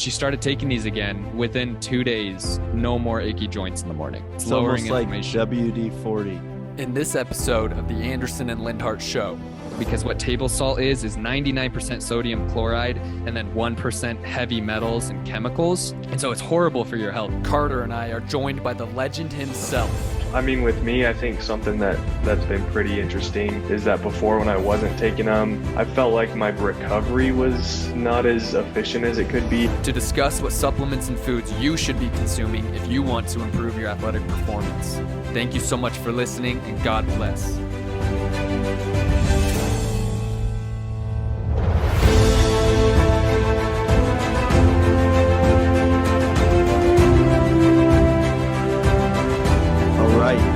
she started taking these again. Within 2 days, no more achy joints in the morning. It's lowering almost like inflammation. WD-40. In this episode of the Anderson and Lindhardt Show. Because what table salt is 99% sodium chloride and then 1% heavy metals and chemicals. And so it's horrible for your health. Carter and I are joined by the legend himself. I mean, with me, I think something that's been pretty interesting is that before, when I wasn't taking them, I felt like my recovery was not as efficient as it could be. To discuss what supplements and foods you should be consuming if you want to improve your athletic performance. Thank you so much for listening, and God bless.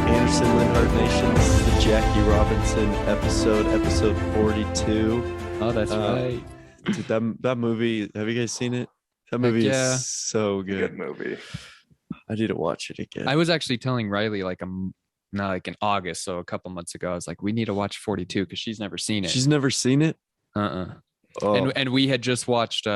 Anderson Lindhardt Nation, this is the Jackie Robinson episode 42. Oh, that's right. Dude, that movie, have you guys seen it? That movie is so good. Good movie. I need to watch it again. I was actually telling Riley not like in August, so a couple months ago, I was like, we need to watch 42 because she's never seen it. She's never seen it? Oh. And we had just watched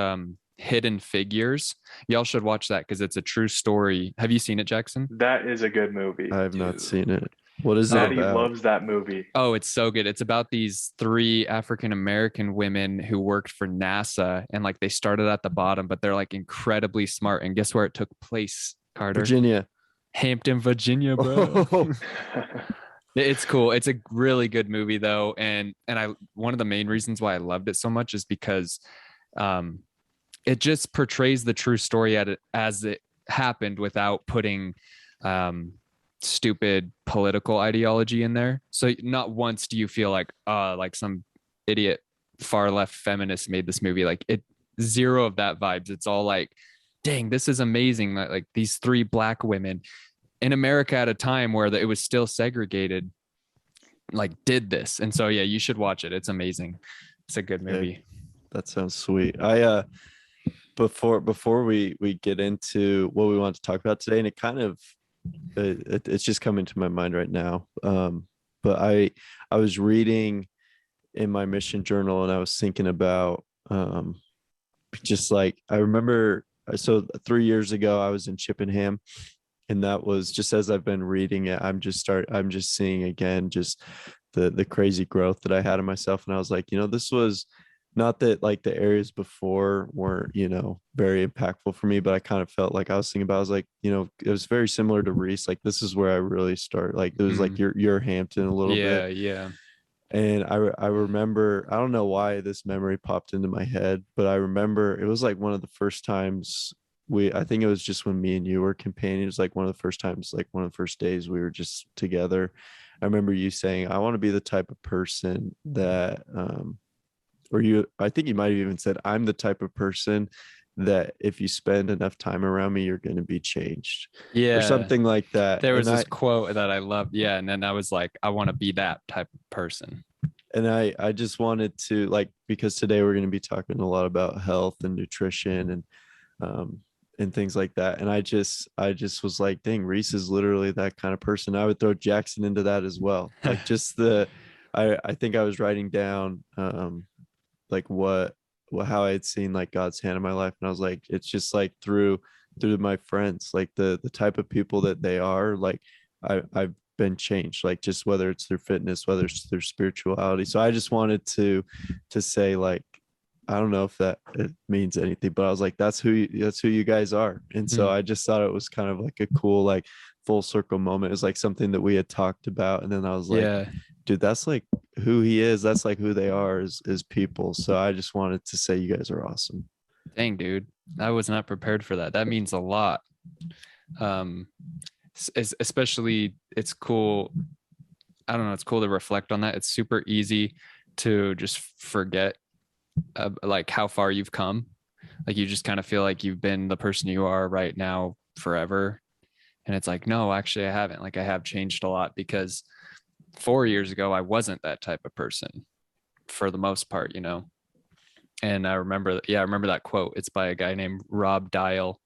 Hidden Figures. Y'all should watch that because it's a true story. Have you seen it, Jackson? That is a good movie. I have not seen it. What is it Maddie about? loves that movie. Oh, it's so good. It's about these 3 African-American women who worked for NASA, and like they started at the bottom, but they're like incredibly smart. And guess where it took place, Carter? Virginia. Hampton, Virginia, bro. Oh. It's cool. It's a really good movie though. And one of the main reasons why I loved it so much is because it just portrays the true story as it happened without putting stupid political ideology in there. So not once do you feel like some idiot far left feminist made this movie. Like it, zero of that vibes. It's all like, dang, this is amazing. Like these 3 Black women in America at a time where it was still segregated, like did this. And so, yeah, you should watch it. It's amazing. It's a good movie. Okay. That sounds sweet. Before we get into what we want to talk about today, and it kind of, it's just coming to my mind right now. But I was reading in my mission journal, and I was thinking about just like, I remember, so 3 years ago I was in Chippenham, and that was just, as I've been reading it, I'm just seeing again just the crazy growth that I had in myself. And I was like, this was not that like the areas before weren't, very impactful for me, but I kind of felt like I was thinking about, I was like, it was very similar to Reese. Like, this is where I really start. Like, it was like your Hampton a little bit. Yeah. And I remember, I don't know why this memory popped into my head, but I remember it was like one of the first times I think it was just when me and you were companions. It was like one of the first times, like one of the first days we were just together. I remember you saying, I want to be the type of person that, I think you might have even said, I'm the type of person that if you spend enough time around me, you're going to be changed. Yeah. Or something like that. There was this quote that I loved. Yeah. And then I was like, I want to be that type of person. And I just wanted to, like, because today we're going to be talking a lot about health and nutrition and things like that. And I just was like, dang, Reese is literally that kind of person. I would throw Jackson into that as well. Like just I think I was writing down like how I had seen like God's hand in my life. And I was like, it's just like through my friends, like the type of people that they are, like I've been changed, like just whether it's their fitness, whether it's their spirituality. So I just wanted to say, like, I don't know if that it means anything, but I was like, that's who you guys are. And so I just thought it was kind of like a cool, like full circle moment. It was like something that we had talked about. And then I was like, yeah, dude, that's like who he is. That's like who they are as people. So I just wanted to say you guys are awesome. Dang, dude. I was not prepared for that. That means a lot. Especially it's cool. I don't know. It's cool to reflect on that. It's super easy to just forget like how far you've come. Like you just kind of feel like you've been the person you are right now forever. And it's like, no, actually I haven't. Like I have changed a lot because 4 years ago, I wasn't that type of person for the most part, And I remember that quote. It's by a guy named Rob Dial.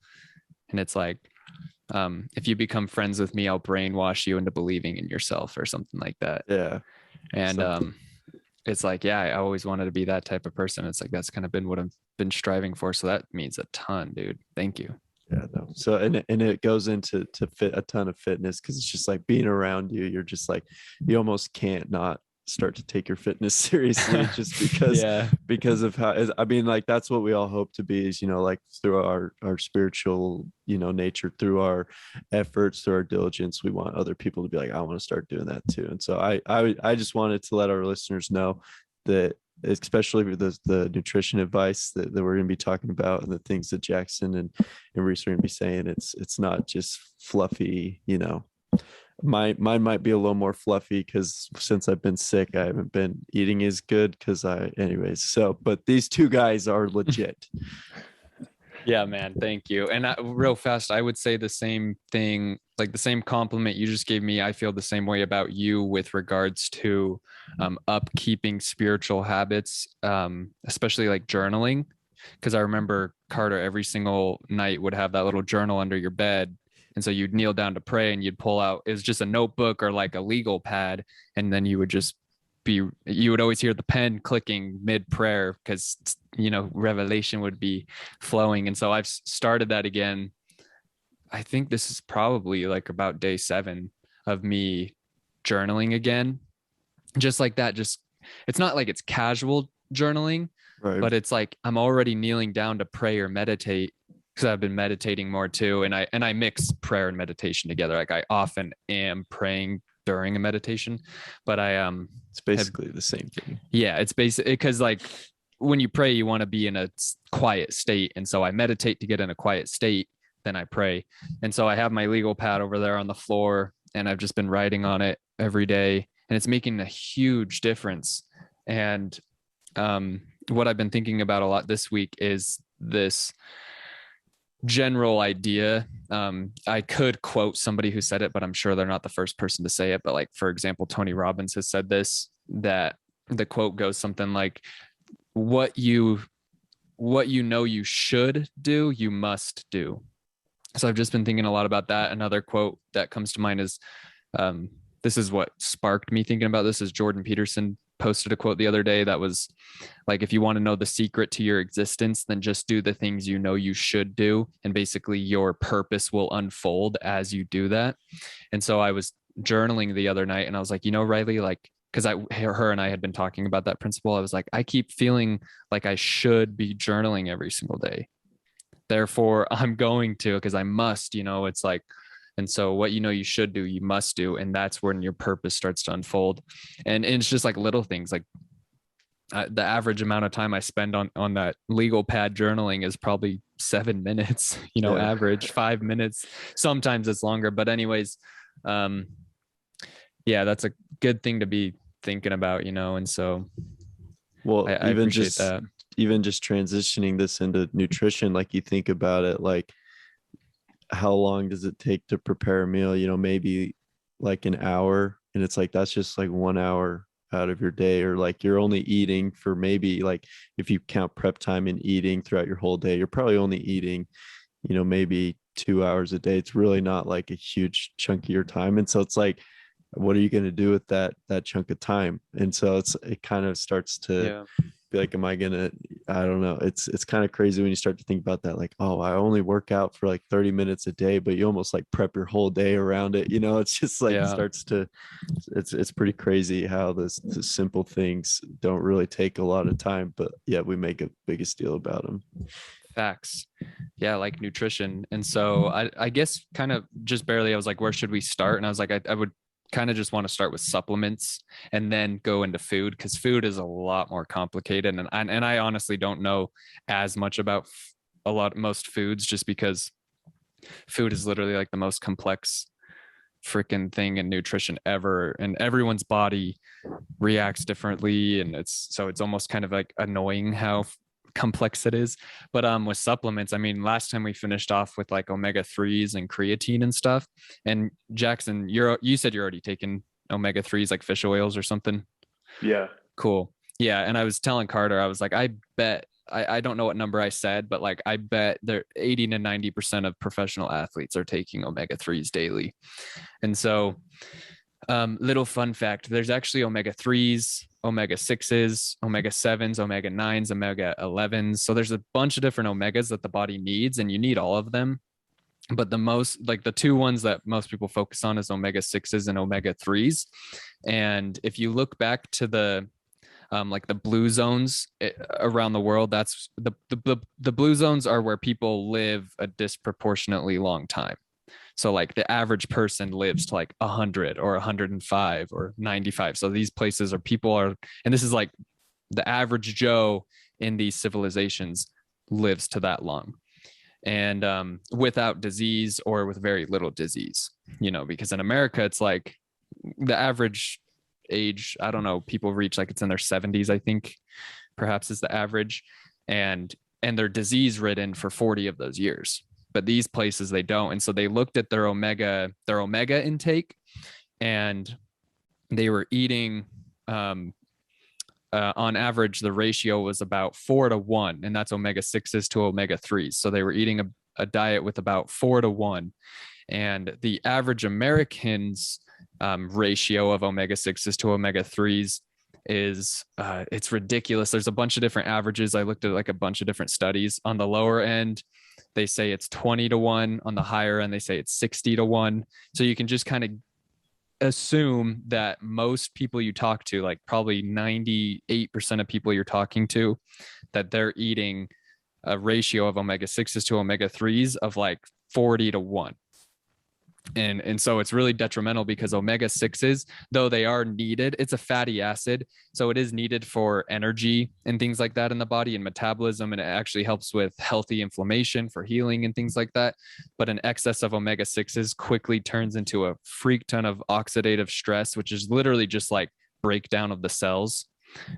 And it's like, if you become friends with me, I'll brainwash you into believing in yourself or something like that. Yeah. And it's like, yeah, I always wanted to be that type of person. It's like, that's kind of been what I've been striving for. So that means a ton, dude. Thank you. Yeah, no. So and it goes into fit a ton of fitness, because it's just like being around you. You're just like, you almost can't not start to take your fitness seriously, just because Yeah. because of how, I mean, like that's what we all hope to be, is, you know, like through our spiritual, you know, nature, through our efforts, through our diligence, we want other people to be like, I want to start doing that too. And so I just wanted to let our listeners know that, especially with the nutrition advice that we're going to be talking about, and the things that Jackson and Reese are going to be saying, it's not just fluffy, you know. Mine might be a little more fluffy, because since I've been sick, I haven't been eating as good, anyways. So, but these two guys are legit. Yeah, man. Thank you. And real fast, I would say the same thing, like the same compliment you just gave me. I feel the same way about you with regards to upkeeping spiritual habits, especially like journaling. Because I remember Carter every single night would have that little journal under your bed. And so you'd kneel down to pray, and you'd pull out, it was just a notebook or like a legal pad. And then you would just you would always hear the pen clicking mid prayer, because, you know, revelation would be flowing. And so I've started that again. I think this is probably like about day 7 of me journaling again. Just like that. Just, it's not like it's casual journaling, Right. but it's like I'm already kneeling down to pray or meditate, because I've been meditating more too. And I mix prayer and meditation together. Like I often am praying during a meditation, but it's basically the same thing. Yeah, it's basically because like when you pray, you want to be in a quiet state. And so I meditate to get in a quiet state, then I pray. And so I have my legal pad over there on the floor, and I've just been writing on it every day, and it's making a huge difference. And what I've been thinking about a lot this week is this general idea. I could quote somebody who said it, but I'm sure they're not the first person to say it. But like, for example, Tony Robbins has said this, that the quote goes something like, what you know you should do, you must do. So I've just been thinking a lot about that. Another quote that comes to mind is, this is what sparked me thinking about this, is Jordan Peterson posted a quote the other day that was like, if you want to know the secret to your existence, then just do the things you know you should do, and basically your purpose will unfold as you do that. And so I was journaling the other night, and I was like, you know, Riley, like, because her and I had been talking about that principle. I was like, I keep feeling like I should be journaling every single day, therefore I'm going to, because I must, you know. It's like, and so what you know you should do, you must do. And that's when your purpose starts to unfold. And it's just like little things, like the average amount of time I spend on that legal pad journaling is probably 7 minutes, you know, Yeah. average 5 minutes. Sometimes it's longer, but anyways, yeah, that's a good thing to be thinking about, you know. And so Well, I even appreciate just that. even just transitioning this into nutrition, like you think about it, like how long does it take to prepare a meal? You know, maybe like an hour, and it's like, that's just like 1 hour out of your day. Or like you're only eating for, maybe like if you count prep time and eating throughout your whole day, you're probably only eating, you know, maybe 2 hours a day. It's really not like a huge chunk of your time. And so it's like, what are you going to do with that chunk of time? And so it kind of starts to be like, am I gonna, I don't know. It's kind of crazy when you start to think about that, like, oh, I only work out for like 30 minutes a day, but you almost like prep your whole day around it, you know. It's just like, it starts to, it's pretty crazy how the simple things don't really take a lot of time, but yet we make a biggest deal about them. Facts. Yeah, like nutrition. And so I guess kind of just barely, I was like, where should we start? And I was like, I would kind of just want to start with supplements and then go into food, because food is a lot more complicated. And I honestly don't know as much about most foods, just because food is literally like the most complex freaking thing in nutrition ever, and everyone's body reacts differently. And it's almost kind of like annoying how complex it is. But with supplements, I mean, last time we finished off with like omega-3s and creatine and stuff. And Jackson, you said you're already taking omega-3s, like fish oils or something. Yeah. Cool. Yeah. And I was telling Carter, I was like, I bet, I don't know what number I said, but like, I bet there 80 to 90% of professional athletes are taking omega-3s daily. And so Little fun fact, there's actually omega-3s, omega-6s, omega-7s, omega-9s, omega-11s. So there's a bunch of different omegas that the body needs, and you need all of them. But the most, like the two ones that most people focus on is omega-6s and omega-3s. And if you look back to the like the blue zones around the world, that's the blue zones are where people live a disproportionately long time. So like the average person lives to like 100 or 105 or 95. So these places are people are, and this is like the average Joe in these civilizations lives to that long, and without disease or with very little disease, because in America, it's like the average age, I don't know, people reach like it's in their 70s, I think, perhaps is the average, and they're disease ridden for 40 of those years. But these places, they don't. And so they looked at their omega intake, and they were eating on average, the ratio was about 4-1, and that's omega-6s to omega-3s. So they were eating a diet with about 4-1. And the average American's ratio of omega-6s to omega-3s is it's ridiculous. There's a bunch of different averages. I looked at like a bunch of different studies. On the lower end, they say it's 20-1. On the higher end, they say it's 60-1. So you can just kind of assume that most people you talk to, like probably 98% of people you're talking to, that they're eating a ratio of omega-6s to omega-3s of like 40-1. And so it's really detrimental, because omega-6s, though they are needed, it's a fatty acid. So it is needed for energy and things like that in the body and metabolism. And it actually helps with healthy inflammation for healing and things like that. But an excess of omega-6s quickly turns into a freak ton of oxidative stress, which is literally just like breakdown of the cells,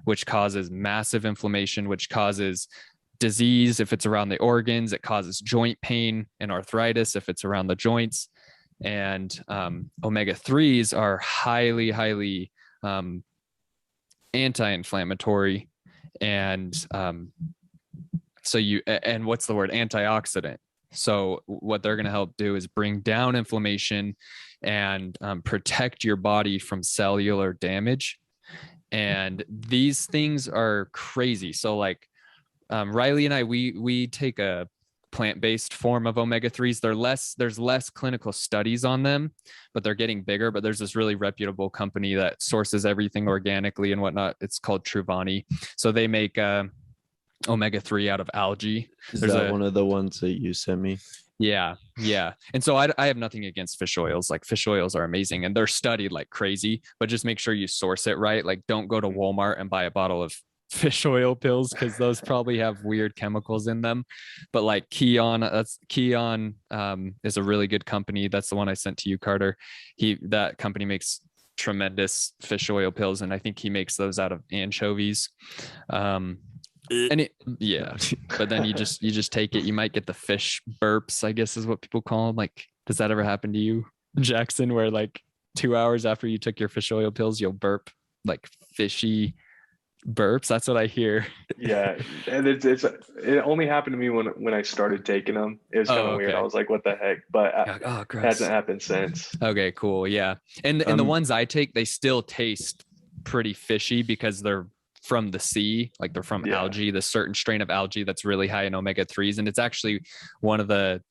which causes massive inflammation, which causes disease if it's around the organs. It causes joint pain and arthritis if it's around the joints. And omega-3s are highly anti-inflammatory, and and what's the word, antioxidant. So what they're going to help do is bring down inflammation and protect your body from cellular damage. And these things are crazy. So like Riley and I, we take a plant-based form of omega-3s. There's less clinical studies on them, but they're getting bigger. But there's this really reputable company that sources everything organically and whatnot. It's called Truvani. So they make omega-3 out of algae. Is that one of the ones that you sent me? Yeah. And so I have nothing against fish oils. Like fish oils are amazing and they're studied like crazy, but just make sure you source it right. Like don't go to Walmart and buy a bottle of fish oil pills, because those probably have weird chemicals in them. But like Keon is a really good company. That's the one I sent to you, Carter. That company makes tremendous fish oil pills, and I think he makes those out of anchovies. But then you just take it. You might get the fish burps, I guess is what people call them. Like, does that ever happen to you, Jackson, where like 2 hours after you took your fish oil pills, you'll burp like fishy burps? That's what I hear. Yeah, and it only happened to me when I started taking them. It was kind of weird. I was like, what the heck? But it hasn't happened since. Okay, cool. Yeah. And the ones I take, they still taste pretty fishy because they're from the sea, like they're from algae, the certain strain of algae that's really high in omega-3s. And it's actually one of the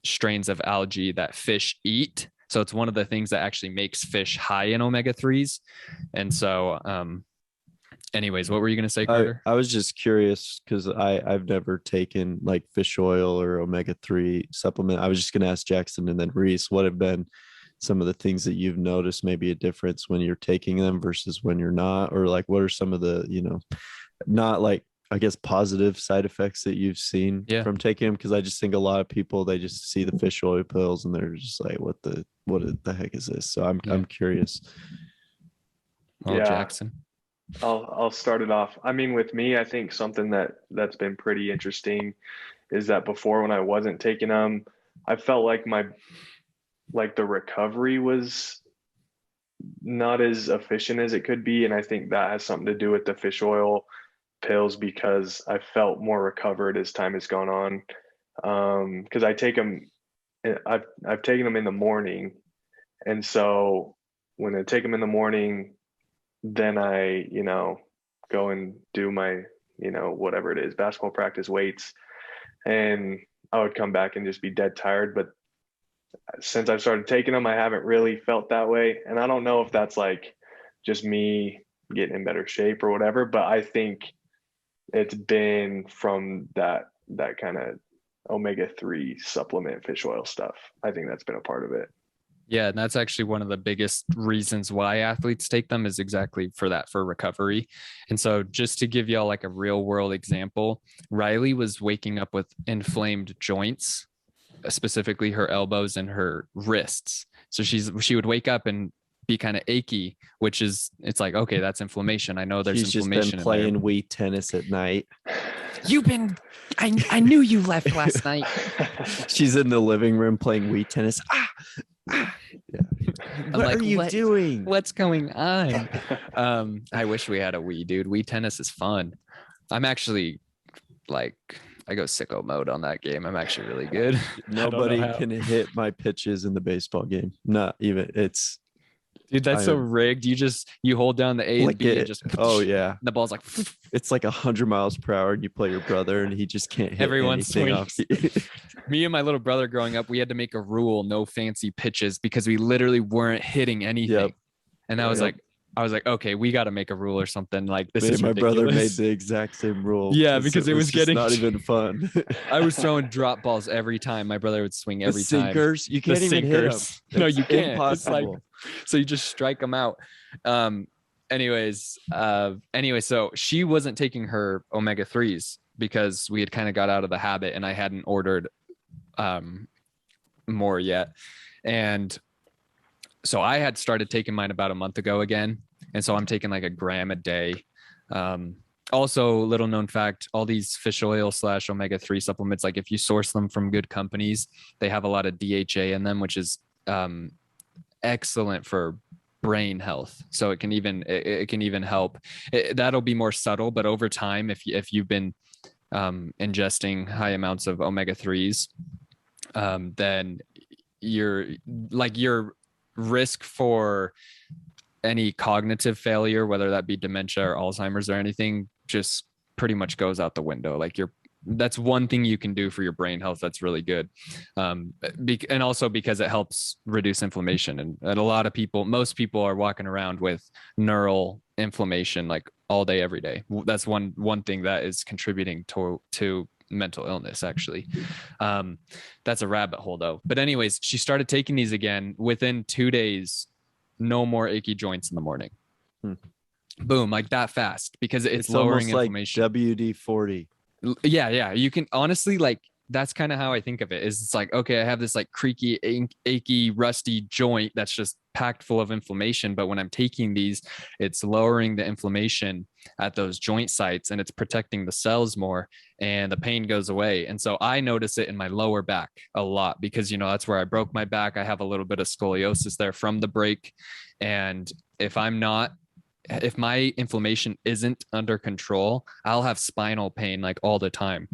strains of algae that fish eat. So it's one of the things that actually makes fish high in omega-3s. And so anyways, what were you going to say, Carter? I was just curious because I've never taken like fish oil or omega-3 supplement. I was just going to ask Jackson and then Reese, what have been some of the things that you've noticed maybe a difference when you're taking them versus when you're not, or like what are some of the, not like, I guess, positive side effects that you've seen from taking them? Because I just think a lot of people, they just see the fish oil pills and they're just like, what the heck is this? So I'm curious. Jackson. I'll start it off. I mean, with me, I think something that's been pretty interesting is that before, when I wasn't taking them, I felt like the recovery was not as efficient as it could be. And I think that has something to do with the fish oil pills, because I felt more recovered as time has gone on. Because I take them, I've taken them in the morning. And so when I take them in the morning, then I, go and do my, whatever it is, basketball practice, weights, and I would come back and just be dead tired. But since I've started taking them, I haven't really felt that way. And I don't know if that's like just me getting in better shape or whatever, but I think it's been from that kind of omega-3 supplement fish oil stuff. I think that's been a part of it. Yeah, and that's actually one of the biggest reasons why athletes take them is exactly for that, for recovery. And so just to give y'all like a real world example, Riley was waking up with inflamed joints, specifically her elbows and her wrists. So she would wake up and be kind of achy, which is, it's like, okay, that's inflammation. I know there's inflammation. She's been playing Wii tennis at night. I knew you left last night. She's in the living room playing Wii tennis. Yeah. What are you doing? What's going on? I wish we had a Wii, dude. Wii tennis is fun. I'm actually like, I go sicko mode on that game. I'm actually really good. Nobody can hit my pitches in the baseball game. Not even. Dude, that's so rigged. You hold down the A and B and just. Oh yeah. The ball's like. It's like 100 miles per hour, and you play your brother, and he just can't hit anything off. Me and my little brother growing up, we had to make a rule: no fancy pitches, because we literally weren't hitting anything. Yep. And I was like, okay, we got to make a rule or something. Like this is ridiculous. My brother made the exact same rule. Yeah, because it was getting not even fun. I was throwing drop balls every time. My brother would swing every time. Sinkers, you can't even hit them. No, you can't. Impossible. It's like, so you just strike them out. Anyway, so she wasn't taking her omega-3s because we had kind of got out of the habit, and I hadn't ordered more yet. And so I had started taking mine about a month ago again. And so I'm taking like a gram a day. Also, little known fact, all these fish oil / omega-3 supplements, like if you source them from good companies, they have a lot of DHA in them, which is excellent for brain health. So it can even help. That'll be more subtle, but over time, if you've been ingesting high amounts of omega-3s, then your risk for any cognitive failure, whether that be dementia or Alzheimer's or anything, just pretty much goes out the window. Like that's one thing you can do for your brain health. That's really good. And also because it helps reduce inflammation. And a lot of people, most people are walking around with neural inflammation like all day, every day. That's one thing that is contributing to mental illness, actually. That's a rabbit hole though. But anyways, she started taking these again. Within 2 days, no more achy joints in the morning. Boom, like that fast, because it's lowering inflammation. Like WD-40. Yeah. You can honestly, like, that's kind of how I think of it. Is it's like, okay, I have this like creaky, achy, rusty joint that's just packed full of inflammation. But when I'm taking these, it's lowering the inflammation at those joint sites, and it's protecting the cells more, and the pain goes away. And so I notice it in my lower back a lot, because, that's where I broke my back. I have a little bit of scoliosis there from the break. And if my inflammation isn't under control, I'll have spinal pain like all the time.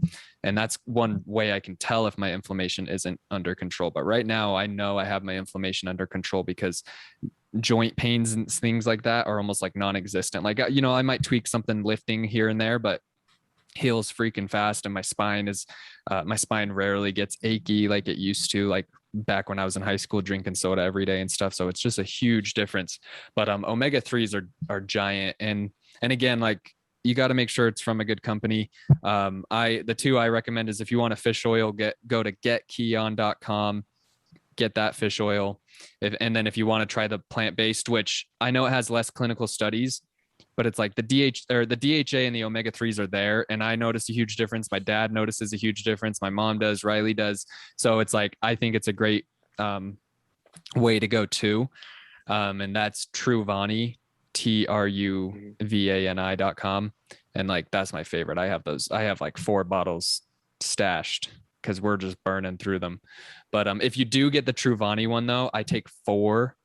And that's one way I can tell if my inflammation isn't under control. But right now I know I have my inflammation under control, because joint pains and things like that are almost like non-existent. Like, I might tweak something lifting here and there, but heals freaking fast. And my spine rarely gets achy like it used to, like back when I was in high school drinking soda every day and stuff. So it's just a huge difference. But omega-3s are giant. And again, like, you got to make sure it's from a good company. The two I recommend is, if you want a fish oil, go to getkeon.com, get that fish oil. And then if you want to try the plant-based, which I know it has less clinical studies, but it's like the DHA and the omega-3s are there. And I noticed a huge difference. My dad notices a huge difference. My mom does, Riley does. So it's like, I think it's a great way to go too. And that's Truvani, TRUVANI.com. And like, that's my favorite. I have like 4 bottles stashed, because we're just burning through them. But if you do get the Truvani one though, I take 4.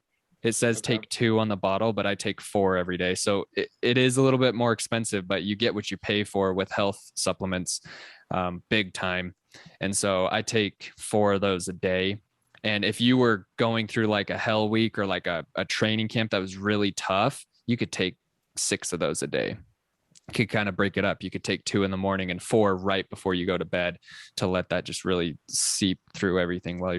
It says take 2 on the bottle, but I take 4 every day. So it is a little bit more expensive, but you get what you pay for with health supplements, big time. And so I take 4 of those a day. And if you were going through like a hell week or like a training camp that was really tough, you could take 6 of those a day. You could kind of break it up. You could take 2 in the morning and 4 right before you go to bed to let that just really seep through everything while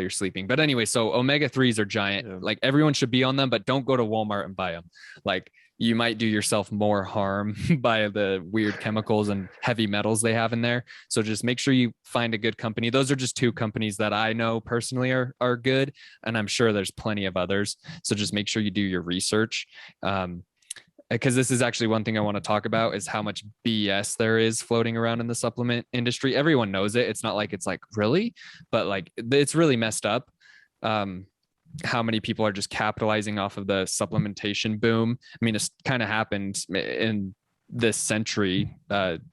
you're sleeping. But anyway, so omega-3s are giant. Yeah. Like everyone should be on them, but don't go to Walmart and buy them. Like you might do yourself more harm by the weird chemicals and heavy metals they have in there. So just make sure you find a good company. Those are just 2 companies that I know personally are good, and I'm sure there's plenty of others. So just make sure you do your research. Because this is actually one thing I want to talk about is how much BS there is floating around in the supplement industry. Everyone knows it. It's not like it's like really, but like it's really messed up. How many people are just capitalizing off of the supplementation boom. I mean, it's kind of happened in this century.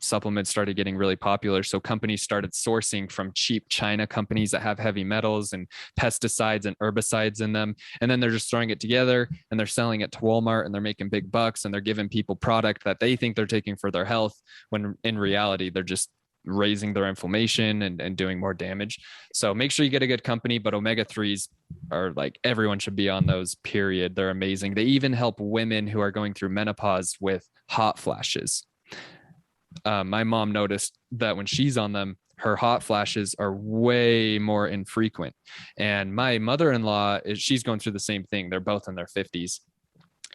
Supplements started getting really popular. So companies started sourcing from cheap China companies that have heavy metals and pesticides and herbicides in them. And then they're just throwing it together and they're selling it to Walmart and they're making big bucks and they're giving people product that they think they're taking for their health, when in reality, they're just raising their inflammation and doing more damage. So make sure you get a good company, but omega-3s are like, everyone should be on those, period. They're amazing. They even help women who are going through menopause with hot flashes. My mom noticed that when she's on them, her hot flashes are way more infrequent. And my mother-in-law, she's going through the same thing. They're both in their 50s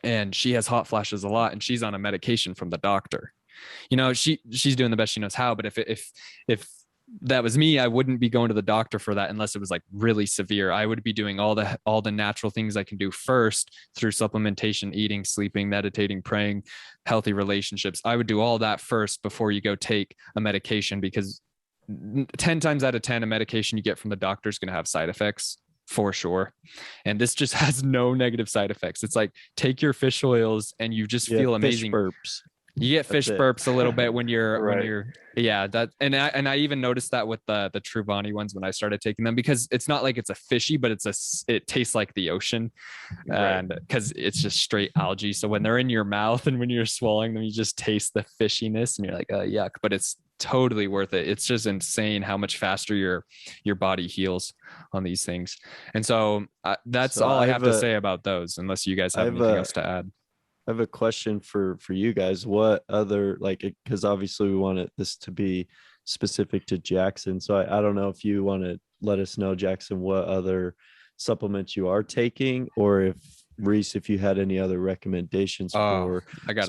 and she has hot flashes a lot, and she's on a medication from the doctor. You know, she's doing the best she knows how, but if that was me, I wouldn't be going to the doctor for that unless it was like really severe. I would be doing all the natural things I can do first through supplementation, eating, sleeping, meditating, praying, healthy relationships. I would do all that first before you go take a medication, because 10 times out of 10, a medication you get from the doctor is going to have side effects for sure. And this just has no negative side effects. It's like, take your fish oils and you just feel amazing. Fish burps. You get fish burps a little bit when you're Right. that, and I even noticed that with the Truvani ones when I started taking them, because it's not like it's a fishy, but it tastes like the ocean, and because it's just straight algae. So when they're in your mouth and when you're swallowing them, you just taste the fishiness and you're like, oh, yuck. But it's totally worth it. It's just insane how much faster your body heals on these things. And so that's all I have to say about those, unless you guys have anything else to add. I have a question for you guys. What other, like, because obviously we want this to be specific to Jackson. So I don't know if you want to let us know, Jackson, what other supplements you are taking, or if Reese, if you had any other recommendations for I got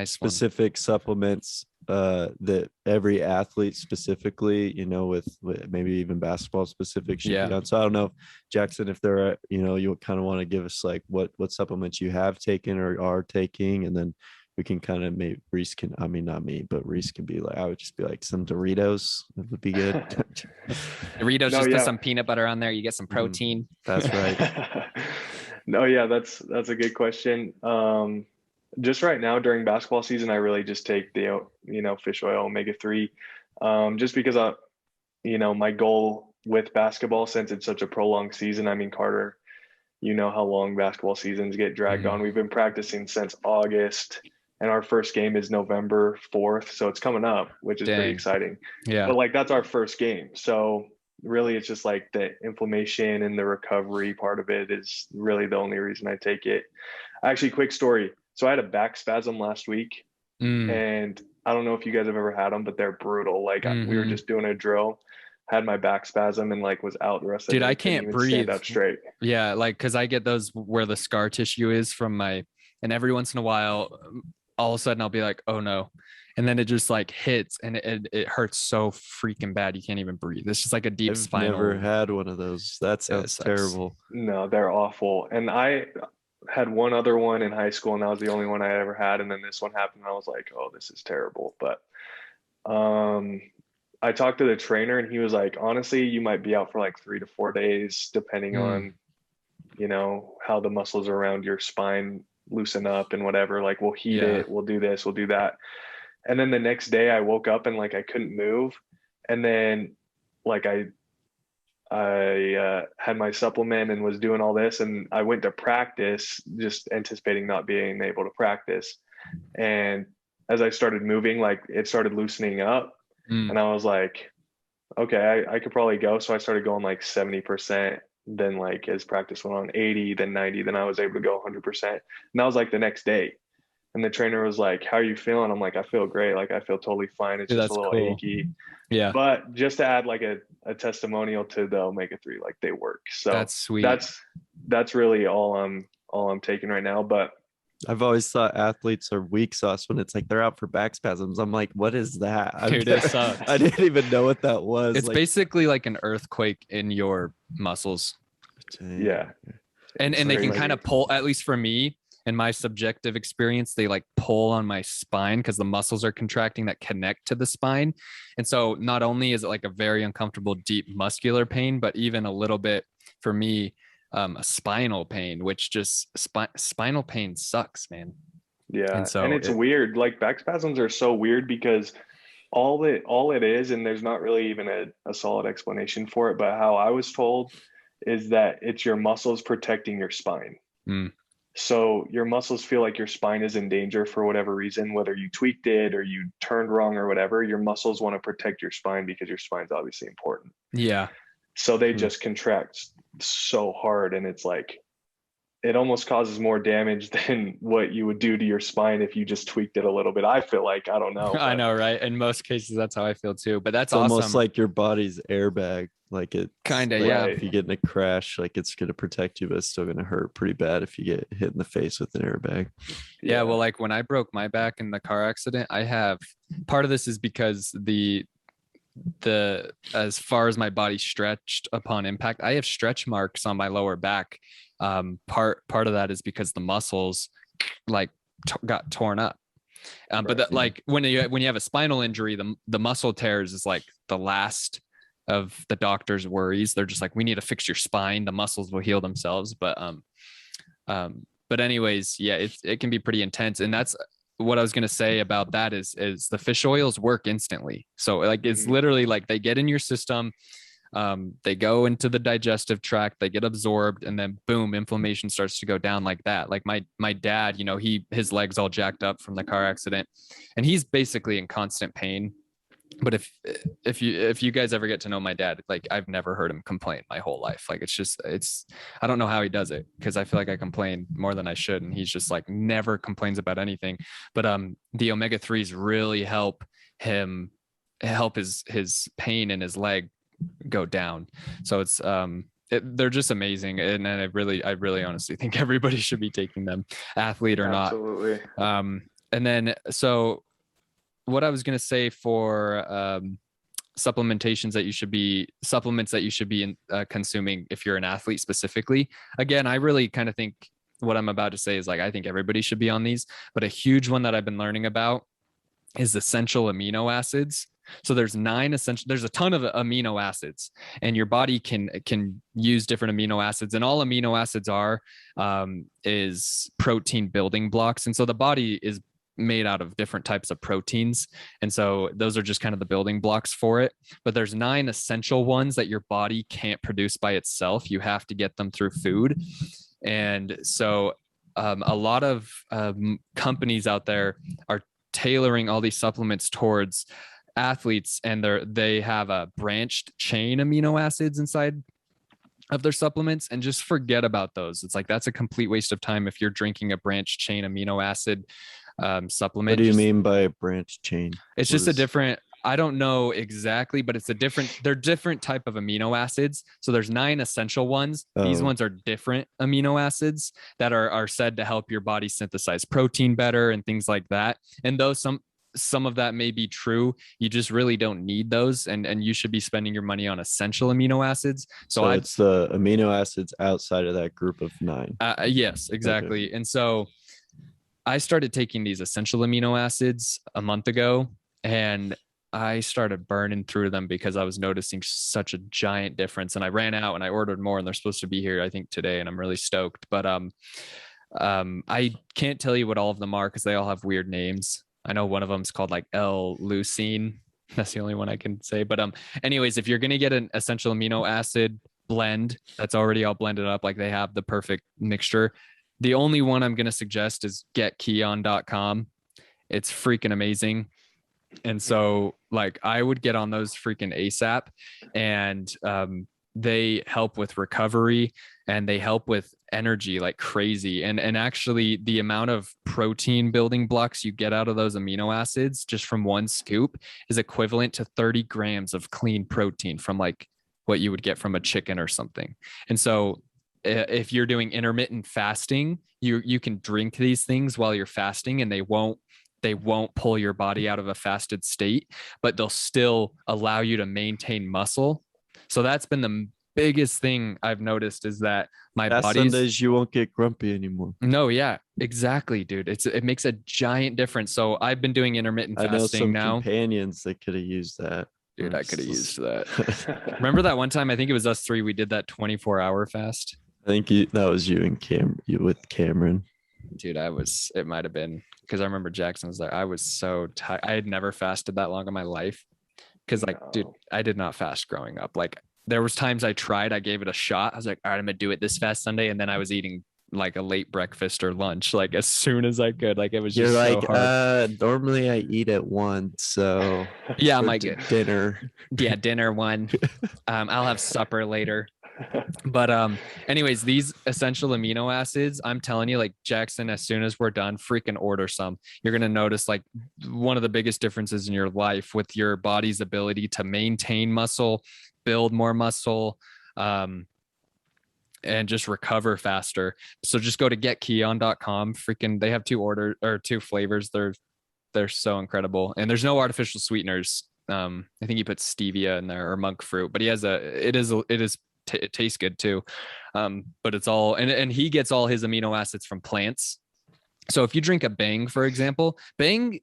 specific supplements that every athlete specifically, you know, with maybe even basketball specific should be on. So I don't know, Jackson, if there are, you know, you kind of want to give us like what supplements you have taken or are taking, and then we can kind of maybe Reese can, I mean, not me, but Reese can be like, I would just be like some Doritos. That would be good. Doritos, put some peanut butter on there. You get some protein. That's right. No, yeah, that's a good question. Just right now during basketball season, I really just take the, fish oil, omega-3, just because my goal with basketball, since it's such a prolonged season. I mean, Carter, you know how long basketball seasons get dragged on. We've been practicing since August, and our first game is November 4th. So it's coming up, which is pretty exciting. Yeah. But like, that's our first game. So really, it's just like the inflammation and the recovery part of it is really the only reason I take it. Actually, quick story. So I had a back spasm last week, and I don't know if you guys have ever had them, but they're brutal. Like we were just doing a drill, had my back spasm, and like was out the rest of the day. Dude, I can't breathe. Stand up straight. Yeah, like because I get those where the scar tissue is from and every once in a while, all of a sudden I'll be like, oh no. And then it just like hits and it hurts so freaking bad. You can't even breathe. It's just like a deep spinal. I've never had one of those. That sounds terrible. No, they're awful. And I had one other one in high school, and that was the only one I ever had. And then this one happened, and I was like, oh, this is terrible. But I talked to the trainer, and he was like, honestly, you might be out for like 3 to 4 days, depending on, how the muscles around your spine loosen up and whatever. Like we'll heat it, we'll do this, we'll do that. And then the next day I woke up and like I couldn't move. And then like I had my supplement and was doing all this, and I went to practice just anticipating not being able to practice. And as I started moving, like it started loosening up, and I was like, okay, I could probably go. So I started going like 70%. Then like as practice went on, 80, then 90, then I was able to go 100%. And that was like the next day. And the trainer was like, "How are you feeling?" I'm like, "I feel great. Like I feel totally fine. It's Dude, just a that's little cool. achy." Yeah, But just to add like a testimonial to the omega-3, like they work. So that's sweet. that's really all I'm taking right now. But I've always thought athletes are weak sauce when it's like they're out for back spasms. I'm like, what is that? Dude, it sucks. I didn't even know what that was. It's like, basically like an earthquake in your muscles. dang. yeah, And It's they can crazy. kind of pull, at least for me, in my subjective experience, they like pull on my spine because the muscles are contracting that connect to the spine. And so not only is it like a very uncomfortable, deep muscular pain, but even a little bit for me, a spinal pain, which just spinal pain sucks, man. yeah. And so And it's weird. Like back spasms are so weird because all it is, and there's not really even a solid explanation for it, but how I was told is that it's your muscles protecting your spine. Mm. So your muscles feel like your spine is in danger for whatever reason, whether you tweaked it or you turned wrong or whatever, your muscles want to protect your spine because your spine's obviously important. Yeah. So they just contract so hard, and it's like it almost causes more damage than what you would do to your spine if you just tweaked it a little bit. I feel like, I don't know. I know, right? In most cases, that's how I feel too. But that's It's awesome. almost like your body's airbag. Like it Kinda, like yeah. If you get in a crash, like it's gonna protect you, but it's still gonna hurt pretty bad if you get hit in the face with an airbag. Yeah, well, like when I broke my back in the car accident, I have part of this is because the as far as my body stretched upon impact, I have stretch marks on my lower back. Part of that is because the muscles like got torn up. But that, like when you have a spinal injury, the muscle tears is like the last of the doctor's worries. They're just like, we need to fix your spine. The muscles will heal themselves. But anyways, yeah, it can be pretty intense. And that's what I was going to say about that is the fish oils work instantly. So like, it's literally like they get in your system, they go into the digestive tract, they get absorbed, and then boom, inflammation starts to go down like that. Like my dad, you know, his legs all jacked up from the car accident, and he's basically in constant pain. But if you guys ever get to know my dad, like I've never heard him complain my whole life. Like it's I don't know how he does it, because I feel like I complain more than I should, and he's just like never complains about anything. But the omega-3s really help his pain in his leg go down. So it's they're just amazing, and I really honestly think everybody should be taking them, athlete or Absolutely. not. And then so what I was going to say for supplements that you should be consuming if you're an athlete specifically. Again, I really kind of think what I'm about to say is like, I think everybody should be on these, but a huge one that I've been learning about is essential amino acids. So there's a ton of amino acids, and your body can use different amino acids, and all amino acids are is protein building blocks. And so the body is made out of different types of proteins, and so those are just kind of the building blocks for it. But there's 9 essential ones that your body can't produce by itself. You have to get them through food. And so a lot of companies out there are tailoring all these supplements towards athletes, and they have a branched chain amino acids inside of their supplements, and just forget about those. It's like, that's a complete waste of time if you're drinking a branched chain amino acid supplement. What do you mean by a branch chain? It's just a different, I don't know exactly, but they're different type of amino acids. So there's 9 essential ones. These ones are different amino acids that are said to help your body synthesize protein better and things like that. And though some of that may be true, you just really don't need those, and you should be spending your money on essential amino acids. So it's the amino acids outside of that group of 9. Yes, exactly. Okay. And so I started taking these essential amino acids a month ago, and I started burning through them because I was noticing such a giant difference. And I ran out and I ordered more, and they're supposed to be here, I think, today, and I'm really stoked. But I can't tell you what all of them are because they all have weird names. I know one of them is called like L-leucine. That's the only one I can say. But anyways, if you're going to get an essential amino acid blend that's already all blended up, like they have the perfect mixture, the only one I'm going to suggest is getkeon.com. It's freaking amazing. And so like I would get on those freaking ASAP, and they help with recovery and they help with energy like crazy. And actually the amount of protein building blocks you get out of those amino acids just from one scoop is equivalent to 30 grams of clean protein from like what you would get from a chicken or something. And so if you're doing intermittent fasting, you can drink these things while you're fasting, and they won't pull your body out of a fasted state, but they'll still allow you to maintain muscle. So that's been the biggest thing I've noticed, is that my body's Sundays you won't get grumpy anymore. No, yeah, exactly, dude. It makes a giant difference. So I've been doing intermittent I know fasting some now. companions that could have used that. Dude, I could have used that. Remember that one time, I think it was us three, we did that 24-hour fast? I think that was you and you with Cameron. Dude, it might have been, because I remember Jackson was there. I was so tired. I had never fasted that long in my life. Because like, dude, I did not fast growing up. Like there was times I tried, I gave it a shot. I was like, all right, I'm gonna do it this fast Sunday. And then I was eating like a late breakfast or lunch, like as soon as I could. Like it was just You're so like, hard. Normally I eat at 1, so Yeah, I'm like dinner. Yeah, dinner 1. I'll have supper later. But anyways, these essential amino acids, I'm telling you, like Jackson, as soon as we're done, freaking order some. You're going to notice like one of the biggest differences in your life with your body's ability to maintain muscle, build more muscle, and just recover faster. So just go to getkeon.com. Freaking, they have 2 flavors. They're so incredible. And there's no artificial sweeteners. I think he put stevia in there or monk fruit, but it tastes good too. But it's all, and he gets all his amino acids from plants. So if you drink a Bang, for example, Bang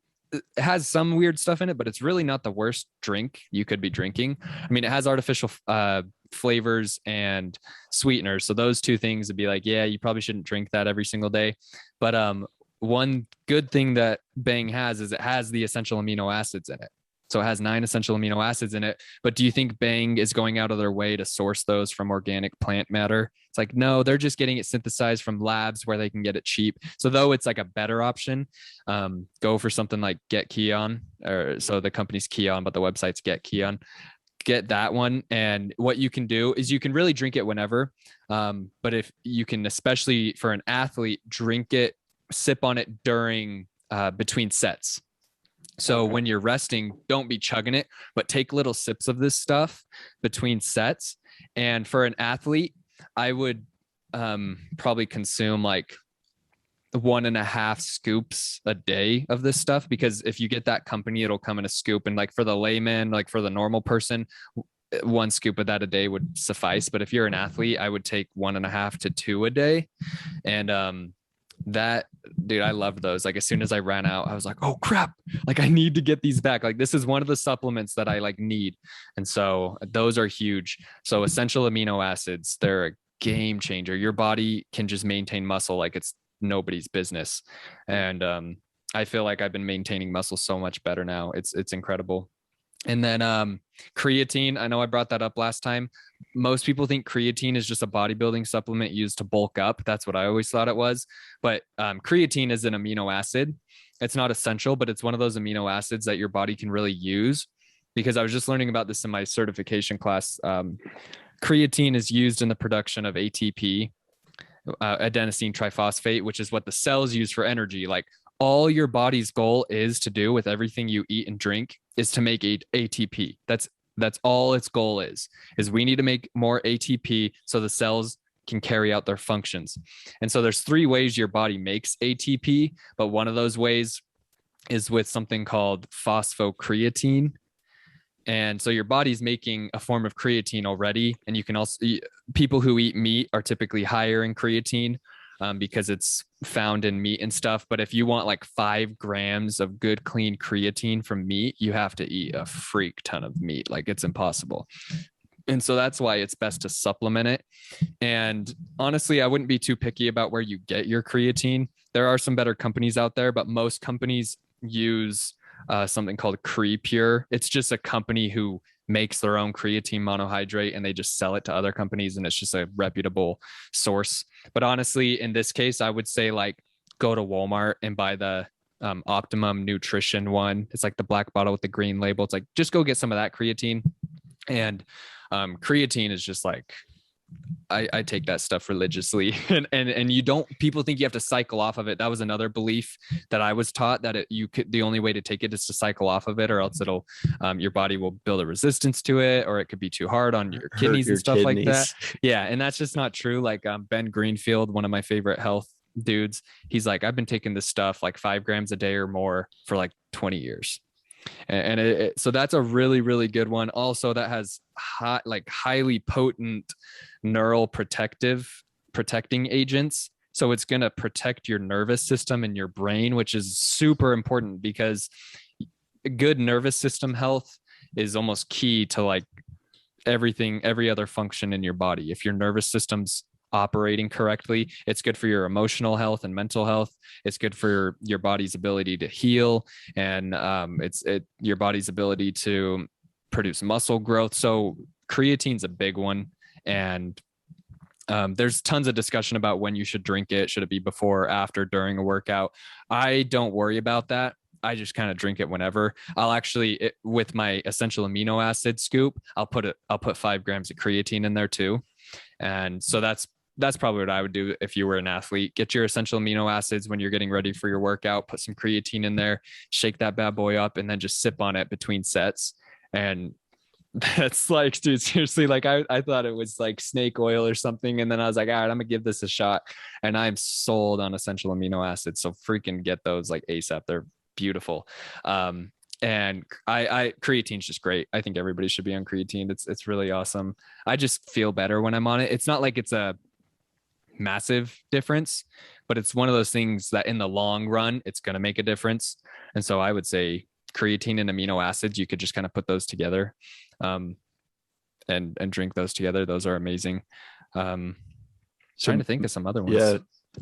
has some weird stuff in it, but it's really not the worst drink you could be drinking. I mean, it has artificial flavors and sweeteners. So those 2 things would be like, yeah, you probably shouldn't drink that every single day. But one good thing that Bang has is it has the essential amino acids in it. So it has 9 essential amino acids in it. But do you think Bang is going out of their way to source those from organic plant matter? It's like, no, they're just getting it synthesized from labs where they can get it cheap. So though it's like a better option, go for something like Get Keon, or so the company's Keon, but the website's Get Keon. Get that one. And what you can do is you can really drink it whenever. But if you can, especially for an athlete, drink it, sip on it during between sets. So when you're resting, don't be chugging it, but take little sips of this stuff between sets. And for an athlete, I would probably consume like 1.5 scoops a day of this stuff, because if you get that company, it'll come in a scoop. And like for the layman, like for the normal person, 1 scoop of that a day would suffice. But if you're an athlete, I would take 1.5 to 2 a day. And that, dude, I loved those. Like as soon as I ran out, I was like, oh crap, like I need to get these back. Like this is one of the supplements that I like need. And so those are huge. So essential amino acids, they're a game changer. Your body can just maintain muscle like it's nobody's business. And I feel like I've been maintaining muscle so much better now. It's incredible. And then creatine, I know I brought that up last time. Most people think creatine is just a bodybuilding supplement used to bulk up. That's what I always thought it was. But creatine is an amino acid. It's not essential, but it's one of those amino acids that your body can really use. Because I was just learning about this in my certification class. Creatine is used in the production of ATP, adenosine triphosphate, which is what the cells use for energy. Like all your body's goal is to do with everything you eat and drink is to make ATP. That's all its goal is we need to make more ATP so the cells can carry out their functions. And so there's 3 ways your body makes ATP, but one of those ways is with something called phosphocreatine. And so your body's making a form of creatine already. And you can also, people who eat meat are typically higher in creatine because it's found in meat and stuff. But if you want like 5 grams of good, clean creatine from meat, you have to eat a freak ton of meat. Like it's impossible. And so that's why it's best to supplement it. And honestly, I wouldn't be too picky about where you get your creatine. There are some better companies out there, but most companies use something called CrePure. It's just a company who makes their own creatine monohydrate and they just sell it to other companies, and it's just a reputable source. But honestly, in this case, I would say like go to Walmart and buy the Optimum Nutrition one. It's like the black bottle with the green label. It's like, just go get some of that creatine. And creatine is just like, I take that stuff religiously, and you don't, people think you have to cycle off of it. That was another belief that I was taught, that the only way to take it is to cycle off of it, or else it'll, your body will build a resistance to it, or it could be too hard on your kidneys and stuff like that. Yeah. And that's just not true. Like Ben Greenfield, one of my favorite health dudes, he's like, I've been taking this stuff like 5 grams a day or more for like 20 years. And so that's a really, really good one. Also, that has highly potent neural protecting agents. So it's going to protect your nervous system and your brain, which is super important, because good nervous system health is almost key to like every other function in your body. If your nervous system's operating correctly, it's good for your emotional health and mental health. It's good for your body's ability to heal, and your body's ability to produce muscle growth. So creatine's a big one, and there's tons of discussion about when you should drink it. Should it be before, after, during a workout? I don't worry about that. I just kind of drink it whenever. I'll actually, with my essential amino acid scoop, I'll put 5 grams of creatine in there too. And so that's probably what I would do if you were an athlete. Get your essential amino acids when you're getting ready for your workout, put some creatine in there, shake that bad boy up, and then just sip on it between sets. And that's like, dude, seriously, like I thought it was like snake oil or something. And then I was like, all right, I'm gonna give this a shot. And I'm sold on essential amino acids. So freaking get those like ASAP. They're beautiful. And creatine's just great. I think everybody should be on creatine. It's really awesome. I just feel better when I'm on it. It's not like it's a massive difference, but it's one of those things that in the long run, it's going to make a difference. And so I would say creatine and amino acids, you could just kind of put those together, and drink those together. Those are amazing. Trying to think of some other ones. Yeah.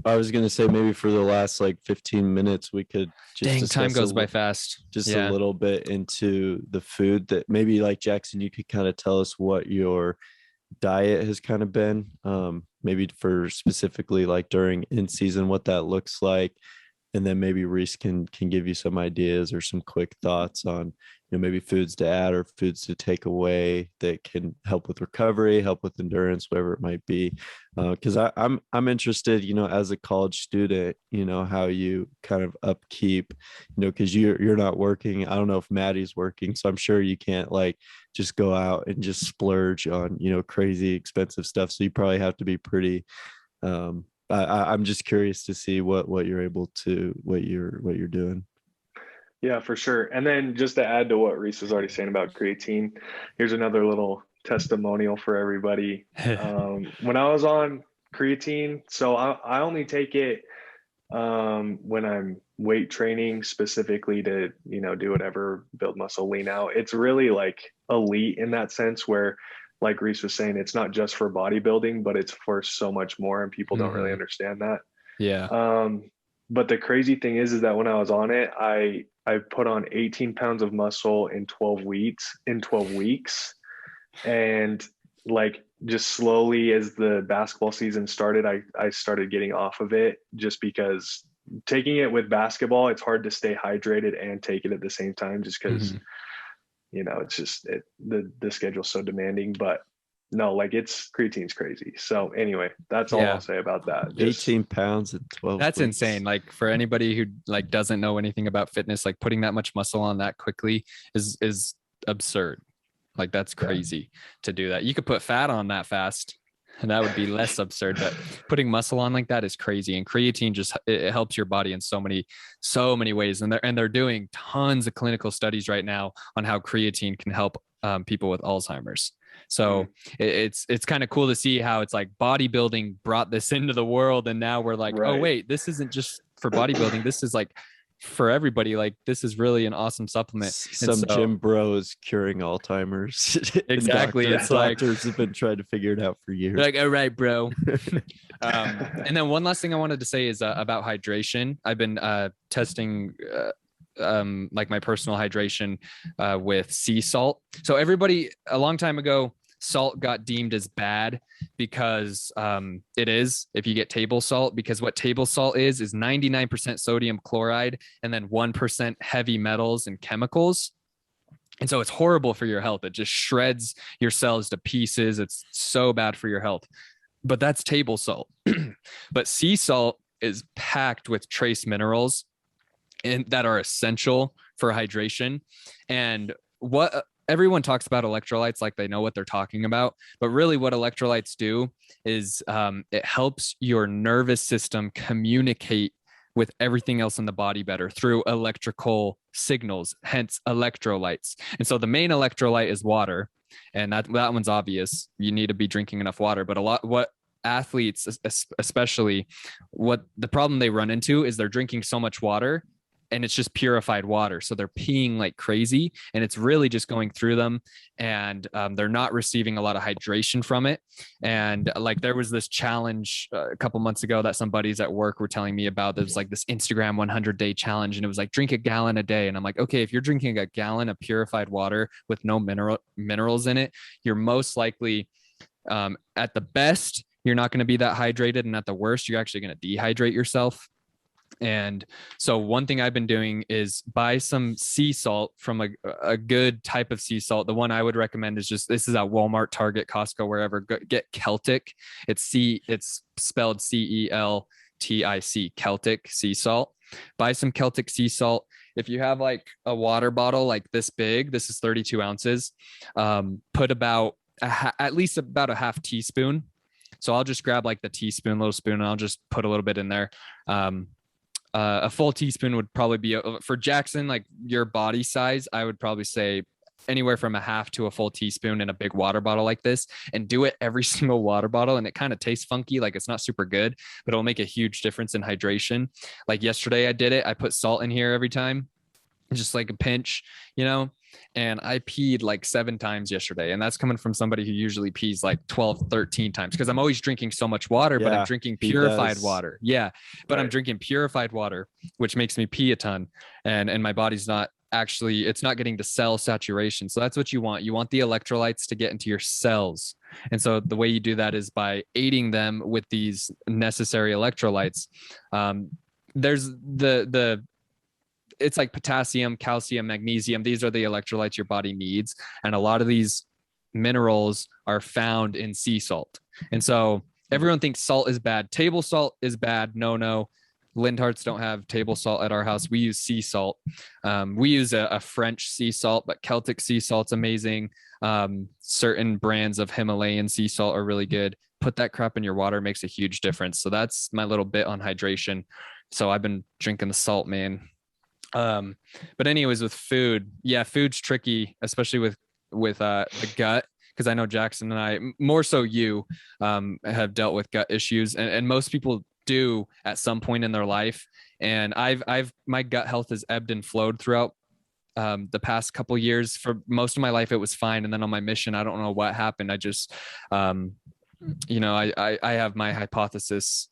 I was going to say maybe for the last like 15 minutes, we could just time goes by fast. Just a little bit into the food that maybe, like, Jackson, you could kind of tell us what your diet has kind of been, maybe for specifically like during in season, what that looks like. And then maybe Reese can give you some ideas or some quick thoughts on, maybe foods to add or foods to take away that can help with recovery, help with endurance, whatever it might be. Because I'm interested, as a college student, how you kind of upkeep, because you're not working. I don't know if Maddie's working, so I'm sure you can't like just go out and just splurge on, crazy expensive stuff. So you probably have to be pretty, I'm just curious to see what you're able to, what you're doing. Yeah, for sure. And then just to add to what Reese was already saying about creatine, here's another little testimonial for everybody. When I was on creatine, so I only take it when I'm weight training, specifically to, do whatever, build muscle, lean out. It's really like elite in that sense where, like Reese was saying, it's not just for bodybuilding, but it's for so much more, and people don't really understand that. Yeah. But the crazy thing is that when I was on it, I put on 18 pounds of muscle in 12 weeks, and like just slowly as the basketball season started, I started getting off of it, just because taking it with basketball, it's hard to stay hydrated and take it at the same time, just because it's just the schedule's so demanding. But no, like creatine's crazy. So anyway, that's all I'll say about that. 18 pounds in 12 That's weeks. insane. Like, for anybody who like doesn't know anything about fitness, like putting that much muscle on that quickly is absurd. Like, that's crazy to do that. You could put fat on that fast, and that would be less absurd, but putting muscle on like that is crazy. And creatine it helps your body in so many ways. And they're doing tons of clinical studies right now on how creatine can help people with Alzheimer's. So it's kind of cool to see how it's like bodybuilding brought this into the world. And now we're like, oh wait, this isn't just for bodybuilding. This is like for everybody. Like, this is really an awesome supplement. Some gym bros curing Alzheimer's. Exactly. It's like doctors have been trying to figure it out for years. Like, all right, bro. And then one last thing I wanted to say is about hydration. I've been testing like my personal hydration with sea salt. So everybody, a long time ago, salt got deemed as bad because it is, if you get table salt, because what table salt is 99% sodium chloride and then 1% heavy metals and chemicals. And so it's horrible for your health. It just shreds your cells to pieces. It's so bad for your health. But that's table salt. But sea salt is packed with trace minerals and that are essential for hydration. And what everyone talks about electrolytes like they know what they're talking about, but really what electrolytes do is it helps your nervous system communicate with everything else in the body better through electrical signals, hence electrolytes. And so the main electrolyte is water, and that one's obvious. You need to be drinking enough water. But what athletes, especially, what the problem they run into is they're drinking so much water and it's just purified water. So they're peeing like crazy and it's really just going through them, and they're not receiving a lot of hydration from it. And like there was this challenge a couple months ago that some buddies at work were telling me about. There's like this Instagram 100-day challenge, and it was like drink a gallon a day. And I'm like, okay, if you're drinking a gallon of purified water with no minerals in it, you're most likely at the best, you're not going to be that hydrated. And at the worst, you're actually going to dehydrate yourself. And so one thing I've been doing is buy some sea salt from a good type of sea salt. The one I would recommend is this is at Walmart, Target, Costco, wherever. Get Celtic. It's spelled CELTIC, Celtic sea salt. Buy some Celtic sea salt. If you have like a water bottle like this big, this is 32 ounces, put about at least about a half teaspoon. So I'll just grab like the teaspoon, little spoon, and I'll just put a little bit in there. A full teaspoon would probably be for Jackson, like your body size. I would probably say anywhere from a half to a full teaspoon in a big water bottle like this, and do it every single water bottle. And it kind of tastes funky. Like it's not super good, but it'll make a huge difference in hydration. Like yesterday I did it. I put salt in here every time, just like a pinch, and I peed like 7 times yesterday. And that's coming from somebody who usually pees like 12, 13 times, because I'm always drinking so much water, but I'm drinking purified water. Yeah. But right. I'm drinking purified water, which makes me pee a ton. And my body's not actually, it's not getting to cell saturation. So that's what you want. You want the electrolytes to get into your cells. And so the way you do that is by aiding them with these necessary electrolytes. There's it's like potassium, calcium, magnesium. These are the electrolytes your body needs. And a lot of these minerals are found in sea salt. And so everyone thinks salt is bad. Table salt is bad. No. Lindhardts don't have table salt at our house. We use sea salt. We use a French sea salt, but Celtic sea salt's amazing. Certain brands of Himalayan sea salt are really good. Put that crap in your water, makes a huge difference. So that's my little bit on hydration. So I've been drinking the salt, man. But anyways, with food, food's tricky, especially with the gut, because I know Jackson and I, more so you, have dealt with gut issues, and most people do at some point in their life. And my gut health has ebbed and flowed throughout the past couple of years. For most of my life, it was fine, and then on my mission, I don't know what happened. I just, I have my hypotheses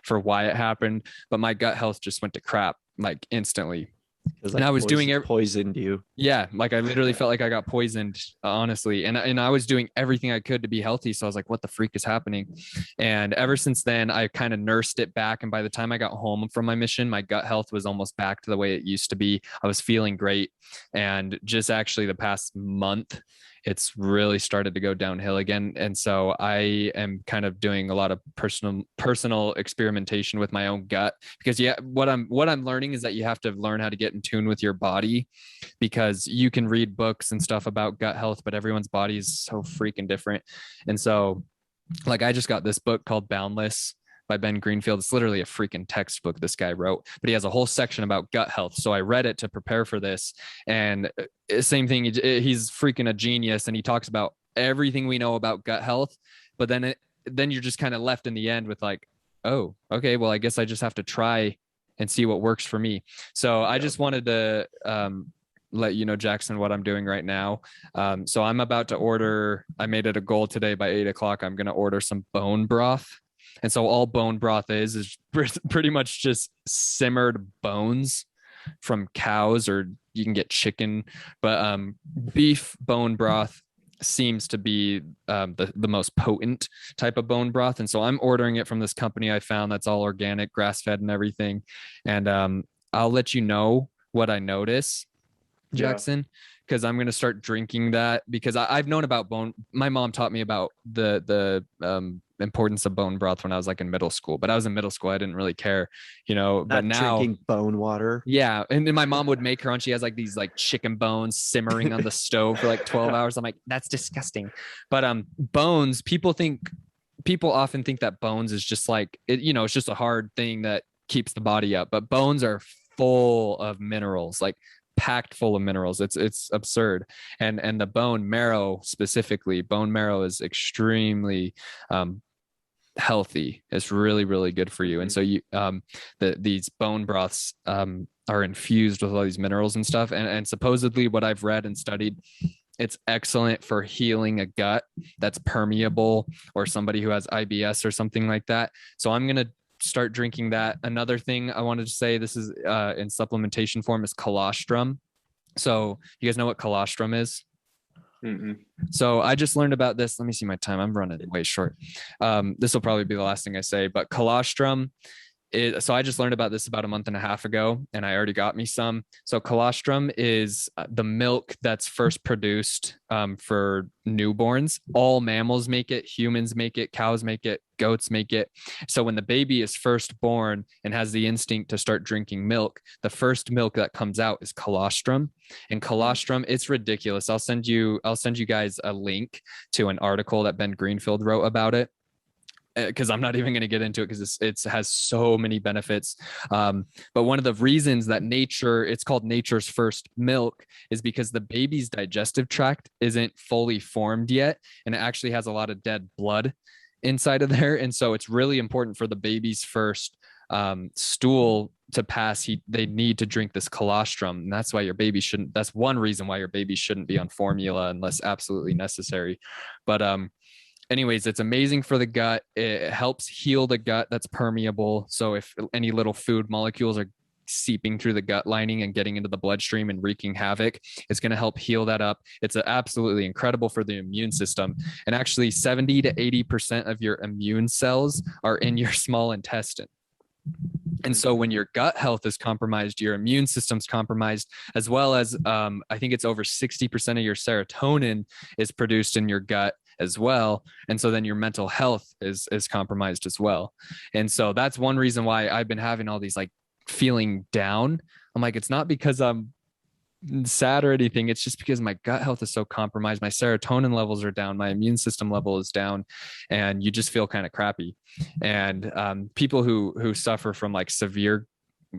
for why it happened, but my gut health just went to crap like instantly. Like, and I was poisoned you. Yeah, like I literally felt like I got poisoned, honestly. And I was doing everything I could to be healthy. So I was like, what the freak is happening? And ever since then, I kind of nursed it back. And by the time I got home from my mission, my gut health was almost back to the way it used to be. I was feeling great. And just actually the past month, it's really started to go downhill again. And so I am kind of doing a lot of personal experimentation with my own gut, because what I'm learning is that you have to learn how to get in tune with your body, because you can read books and stuff about gut health, but everyone's body is so freaking different. And so like, I just got this book called Boundless by Ben Greenfield. It's literally a freaking textbook this guy wrote, but he has a whole section about gut health. So I read it to prepare for this, and same thing. He's freaking a genius, and he talks about everything we know about gut health, but then you're just kind of left in the end with like, oh, okay, well, I guess I just have to try and see what works for me. So I just wanted to, let you know, Jackson, what I'm doing right now. So I'm about to order, I made it a goal today by 8:00. I'm going to order some bone broth. And so all bone broth is pretty much just simmered bones from cows, or you can get chicken, but beef bone broth. seems to be the most potent type of bone broth. And so I'm ordering it from this company I found that's all organic, grass fed and everything. And I'll let you know what I notice, Jackson, because I'm going to start drinking that, because I've known about bone. My mom taught me about the importance of bone broth when I was like in middle school, but I was in middle school. I didn't really care, but now drinking bone water. Yeah. And then my mom would make her, and she has like these like chicken bones simmering on the stove for like 12 hours. I'm like, that's disgusting. But bones, people often think that bones is just like it's just a hard thing that keeps the body up, but bones are full of minerals, like packed full of minerals. It's absurd. And the bone marrow, specifically bone marrow, is extremely healthy. It's really, really good for you. And so these bone broths are infused with all these minerals and stuff. And supposedly what I've read and studied, it's excellent for healing a gut that's permeable, or somebody who has IBS or something like that. So I'm going to start drinking that. Another thing I wanted to say, this is in supplementation form, is colostrum. So you guys know what colostrum is? Mm-mm. So I just learned about this. Let me see my time. I'm running way short. This will probably be the last thing I say, but colostrum so I just learned about this about a month and a half ago, and I already got me some. So colostrum is the milk that's first produced for newborns. All mammals make it, humans make it, cows make it, goats make it. So when the baby is first born and has the instinct to start drinking milk, the first milk that comes out is colostrum. And colostrum, it's ridiculous. I'll send you guys a link to an article that Ben Greenfield wrote about it, because I'm not even going to get into it, because it has so many benefits. But one of the reasons that it's called nature's first milk is because the baby's digestive tract isn't fully formed yet, and it actually has a lot of dead blood inside of there. And so it's really important for the baby's first stool to pass. They need to drink this colostrum. And that's why that's one reason why your baby shouldn't be on formula unless absolutely necessary. But anyways, it's amazing for the gut. It helps heal the gut that's permeable. So if any little food molecules are seeping through the gut lining and getting into the bloodstream and wreaking havoc, it's going to help heal that up. It's absolutely incredible for the immune system. And actually 70 to 80% of your immune cells are in your small intestine. And so when your gut health is compromised, your immune system's compromised, as well as I think it's over 60% of your serotonin is produced in your gut as well. And so then your mental health is compromised as well. And so that's one reason why I've been having all these like feeling down. I'm like, it's not because I'm sad or anything. It's just because my gut health is so compromised. My serotonin levels are down. My immune system level is down, and you just feel kind of crappy. And people who suffer from like severe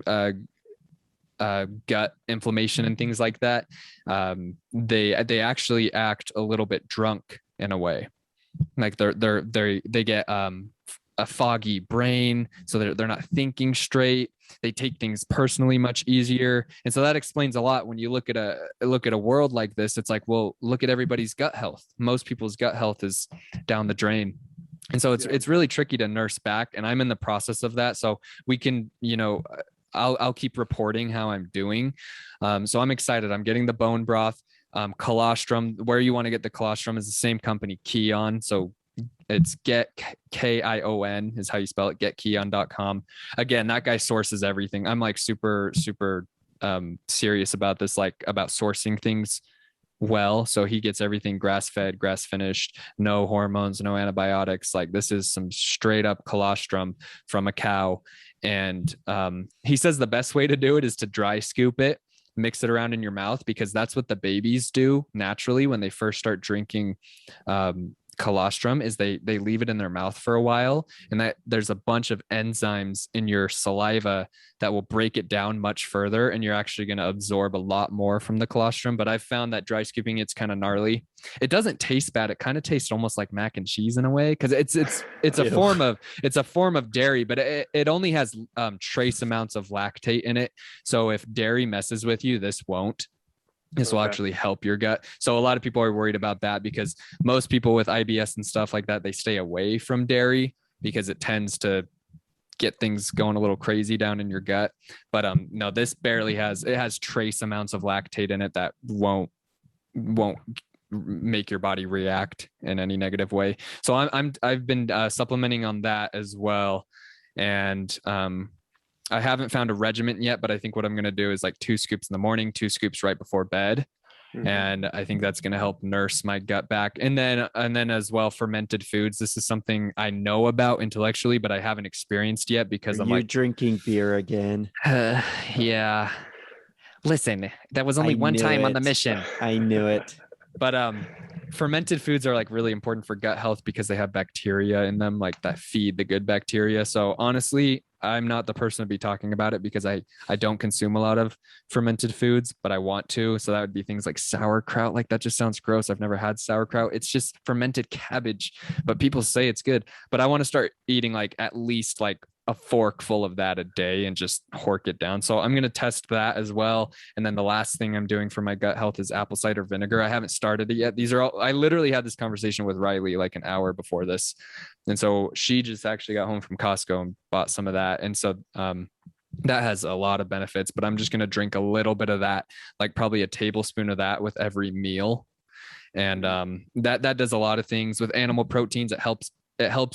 gut inflammation and things like that, they actually act a little bit drunk in a way. Like they get a foggy brain, so they're not thinking straight. They take things personally much easier. And so that explains a lot. When you look at a world like this, it's like, well, look at everybody's gut health. Most people's gut health is down the drain. And so it's really tricky to nurse back. And I'm in the process of that. So we can, I'll keep reporting how I'm doing. So I'm excited. I'm getting the bone broth. Colostrum, where you want to get the colostrum is the same company, Kion. So it's Kion is how you spell it, getkion.com. Again, that guy sources everything. I'm like super serious about this, like about sourcing things well. So he gets everything grass fed, grass finished, no hormones, no antibiotics. Like this is some straight up colostrum from a cow. And he says the best way to do it is to dry scoop it, mix it around in your mouth, because that's what the babies do naturally when they first start drinking colostrum, is they leave it in their mouth for a while, and that there's a bunch of enzymes in your saliva that will break it down much further, and you're actually going to absorb a lot more from the colostrum. But I've found that dry scooping, it's kind of gnarly. It doesn't taste bad. It kind of tastes almost like mac and cheese in a way, because it's a form of dairy, but it only has trace amounts of lactate in it. So if dairy messes with you, this won't. This will actually help your gut. So a lot of people are worried about that, because most people with IBS and stuff like that, they stay away from dairy because it tends to get things going a little crazy down in your gut. But no, this barely has trace amounts of lactate in it that won't make your body react in any negative way. So I've been supplementing on that as well. And I haven't found a regimen yet, but I think what I'm going to do is like 2 scoops in the morning, 2 scoops right before bed. And I think that's going to help nurse my gut back. And then as well, fermented foods. This is something I know about intellectually, but I haven't experienced yet because I'm like drinking beer again. Yeah. Listen, that was only one time on the mission. I knew it. But fermented foods are like really important for gut health because they have bacteria in them, like that feed the good bacteria. So honestly, I'm not the person to be talking about it because I don't consume a lot of fermented foods, but I want to. So that would be things like sauerkraut. Like that just sounds gross. I've never had sauerkraut. It's just fermented cabbage, but people say it's good. But I want to start eating like at least like a fork full of that a day and just hork it down. So I'm going to test that as well. And then the last thing I'm doing for my gut health is apple cider vinegar. I haven't started it yet. These are all, I literally had this conversation with Riley like an hour before this. And so she just actually got home from Costco and bought some of that. And so, that has a lot of benefits, but I'm just going to drink a little bit of that, like probably a tablespoon of that with every meal. And that does a lot of things with animal proteins. It helps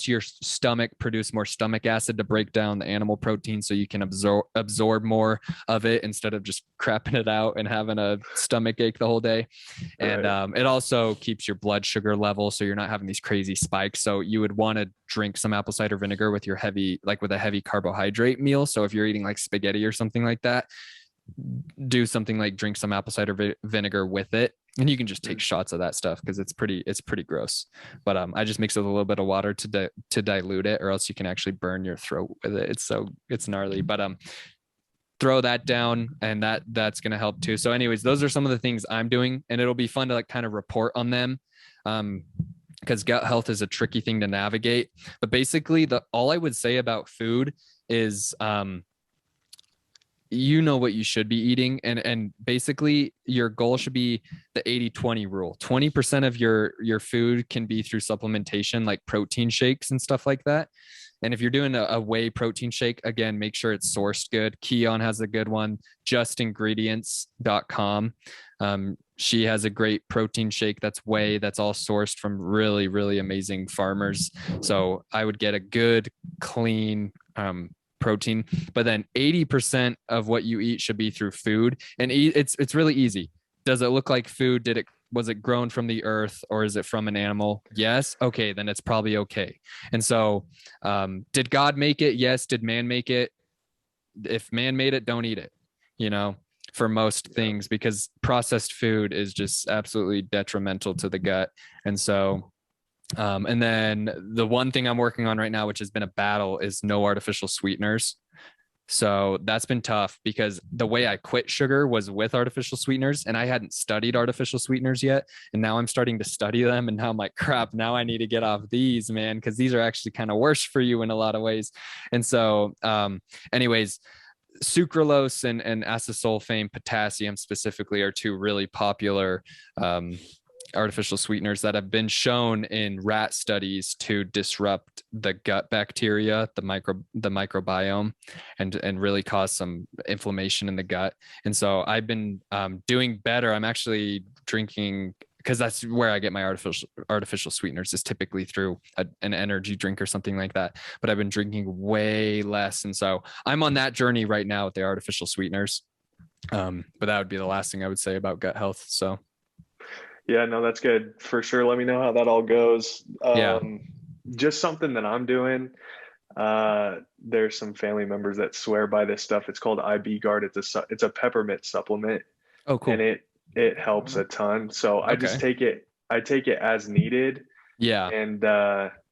your stomach produce more stomach acid to break down the animal protein so you can absorb more of it instead of just crapping it out and having a stomach ache the whole day. And it also keeps your blood sugar level so you're not having these crazy spikes. So you would want to drink some apple cider vinegar with your with a heavy carbohydrate meal. So if you're eating like spaghetti or something like that, do something like drink some apple cider vinegar with it. And you can just take shots of that stuff because it's pretty gross. But I just mix it with a little bit of water to dilute it, or else you can actually burn your throat with it. It's gnarly. But throw that down, and that's gonna help too. So, anyways, those are some of the things I'm doing, and it'll be fun to like kind of report on them. Because gut health is a tricky thing to navigate. But basically, all I would say about food is you know what you should be eating, and basically your goal should be the 80-20 rule. 20% of your food can be through supplementation, like protein shakes and stuff like that. And if you're doing a whey protein shake, again, make sure it's sourced good. Keon has a good one, justingredients.com. She has a great protein shake that's whey, that's all sourced from really, really amazing farmers. So I would get a good, clean protein, but then 80% of what you eat should be through food. And it's really easy. Does it look like food? Was it grown from the earth, or is it from an animal? Yes. Okay. Then it's probably okay. And so, did God make it? Yes. Did man make it? If man made it, don't eat it, for most things, because processed food is just absolutely detrimental to the gut. And so, and then the one thing I'm working on right now, which has been a battle, is no artificial sweeteners. So that's been tough because the way I quit sugar was with artificial sweeteners, and I hadn't studied artificial sweeteners yet. And now I'm starting to study them. And now I'm like, crap, now I need to get off these, man, because these are actually kind of worse for you in a lot of ways. And so, anyways, sucralose and acesulfame potassium specifically are 2 really popular artificial sweeteners that have been shown in rat studies to disrupt the gut bacteria, the microbiome, and really cause some inflammation in the gut. And so I've been doing better. I'm actually drinking, because that's where I get my artificial sweeteners, is typically through an energy drink or something like that. But I've been drinking way less. And so I'm on that journey right now with the artificial sweeteners. But that would be the last thing I would say about gut health. So yeah, no, that's good for sure. Let me know how that all goes. Just something that I'm doing. There's some family members that swear by this stuff. It's called IB Guard. It's a peppermint supplement. Oh, cool. And it helps a ton. So I just take it as needed. Yeah. And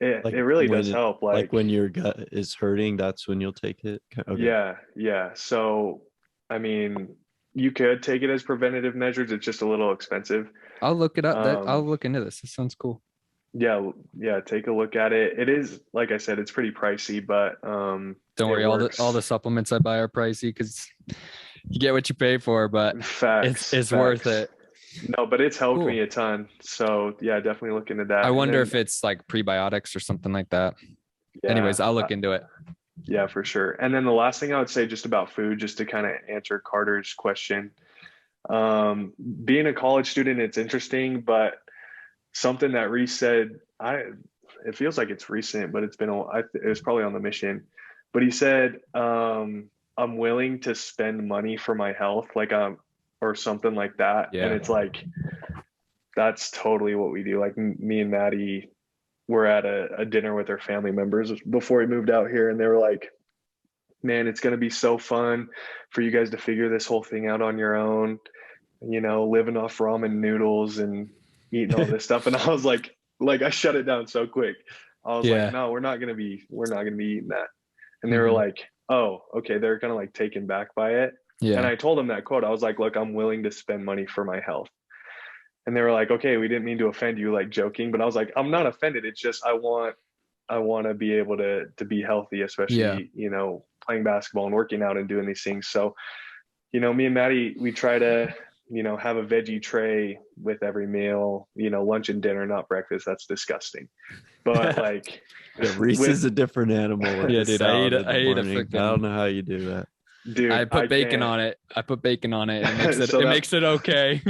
it really does help. Like when your gut is hurting, that's when you'll take it. Okay. Yeah. So, I mean, you could take it as preventative measures. It's just a little expensive. I'll look it up. I'll look into this. This sounds cool. Yeah. Take a look at it. It is, like I said, it's pretty pricey, but don't worry. All the supplements I buy are pricey because you get what you pay for, but it's worth it. No, but it's helped me a ton. So yeah, definitely look into that. I wonder if it's like prebiotics or something like that. Yeah, anyways, I'll look into it. Yeah, for sure. And then the last thing I would say just about food, just to kind of answer Carter's question, being a college student, it's interesting, but something that Reese said, it feels like it's recent, but it was probably on the mission, but he said, I'm willing to spend money for my health, like, or something like that. Yeah. And it's like, that's totally what we do. Like me and Maddie were at a dinner with our family members before we moved out here, and they were like, man, it's going to be so fun for you guys to figure this whole thing out on your own, living off ramen noodles and eating all this stuff. And I was like, I shut it down so quick. I was like, no, we're not going to be eating that. And they were like, oh, okay. They're kind of like taken back by it. Yeah. And I told them that quote. I was like, look, I'm willing to spend money for my health. And they were like, okay, we didn't mean to offend you, like joking. But I was like, I'm not offended. It's just, I want to be able to be healthy, especially, playing basketball and working out and doing these things. So, me and Maddie, we try to, have a veggie tray with every meal, lunch and dinner, not breakfast. That's disgusting. But like, Reese is a different animal. Yeah, dude, I don't know how you do that. Dude, I put bacon on it. It makes it okay.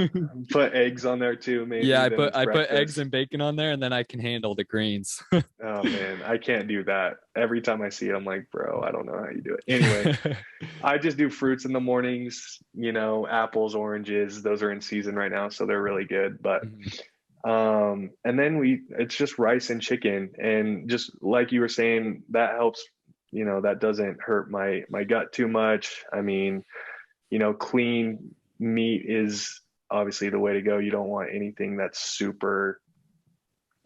Put eggs on there too, maybe. Yeah, I put eggs and bacon on there, and then I can handle the greens. Oh man, I can't do that. Every time I see it, I'm like, bro, I don't know how you do it. Anyway, I just do fruits in the mornings, apples, oranges. Those are in season right now, so they're really good. But and then it's just rice and chicken, and just like you were saying, that helps. That doesn't hurt my gut too much. I mean, clean meat is obviously the way to go. You don't want anything that's super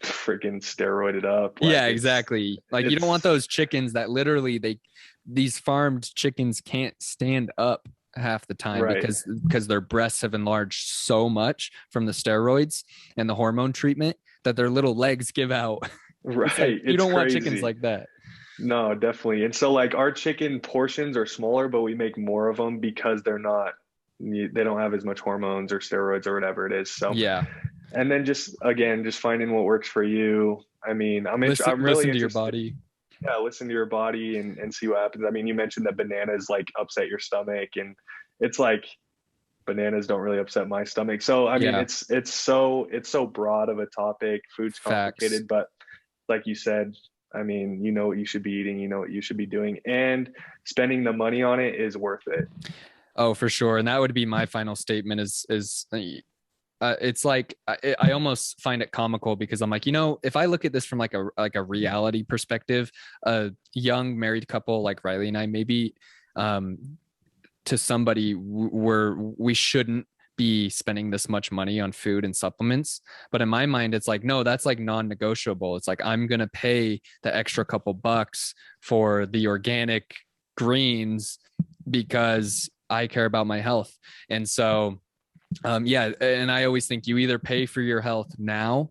freaking steroided up. Yeah, exactly. Like you don't want those chickens that literally these farmed chickens can't stand up half the time, right? because their breasts have enlarged so much from the steroids and the hormone treatment that their little legs give out. Right. Like, you don't want chickens like that. No, definitely. And so like our chicken portions are smaller, but we make more of them because they don't have as much hormones or steroids or whatever it is. So yeah. And then just finding what works for you. I mean, I'm really listen to your body. Yeah, listen to your body and see what happens. I mean, you mentioned that bananas like upset your stomach, and it's like bananas don't really upset my stomach. So I mean, it's so broad of a topic. Food's complicated, but like you said, I mean, you know what you should be eating, you know what you should be doing, and spending the money on it is worth it. Oh, for sure. And that would be my final statement is it's like, I almost find it comical because I'm like, if I look at this from like a reality perspective, a young married couple like Riley and I, maybe to somebody where we shouldn't be spending this much money on food and supplements. But in my mind, it's like, no, that's like non-negotiable. It's like, I'm going to pay the extra couple bucks for the organic greens because I care about my health. And so, and I always think you either pay for your health now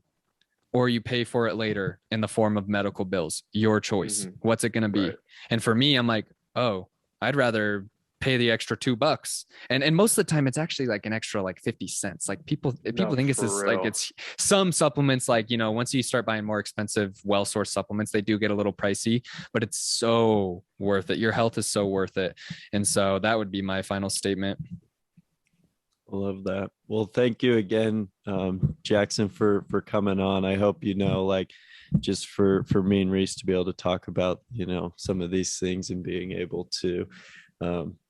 or you pay for it later in the form of medical bills, your choice. Mm-hmm. What's it going to be? Right. And for me, I'm like, oh, I'd rather pay the extra $2. And most of the time it's actually like an extra like 50 cents. Like people think it's this, like it's some supplements, like, once you start buying more expensive, well-sourced supplements, they do get a little pricey, but it's so worth it. Your health is so worth it. And so that would be my final statement. I love that. Well, thank you again, Jackson, for coming on. I hope, like just for me and Reese to be able to talk about, some of these things and being able to,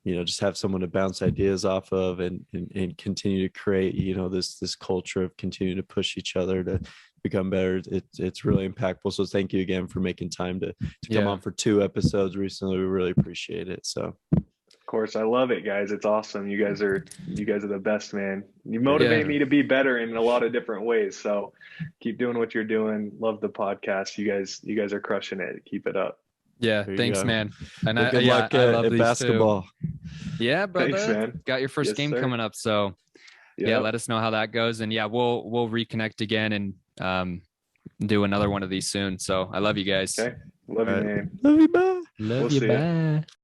just have someone to bounce ideas off of and continue to create, this culture of continuing to push each other to become better. It's really impactful. So thank you again for making time to come on for 2 episodes recently. We really appreciate it. So. Of course, I love it, guys. It's awesome. You guys are the best, man. You motivate me to be better in a lot of different ways. So keep doing what you're doing. Love the podcast. You guys are crushing it. Keep it up. Yeah, thanks, man. And good luck I love at basketball. Too. Yeah, brother. Thanks, man. Got your first game coming up, so let us know how that goes. And we'll reconnect again and do another one of these soon. So I love you guys. Okay, love you, man. Love you, bye. Love you, bye.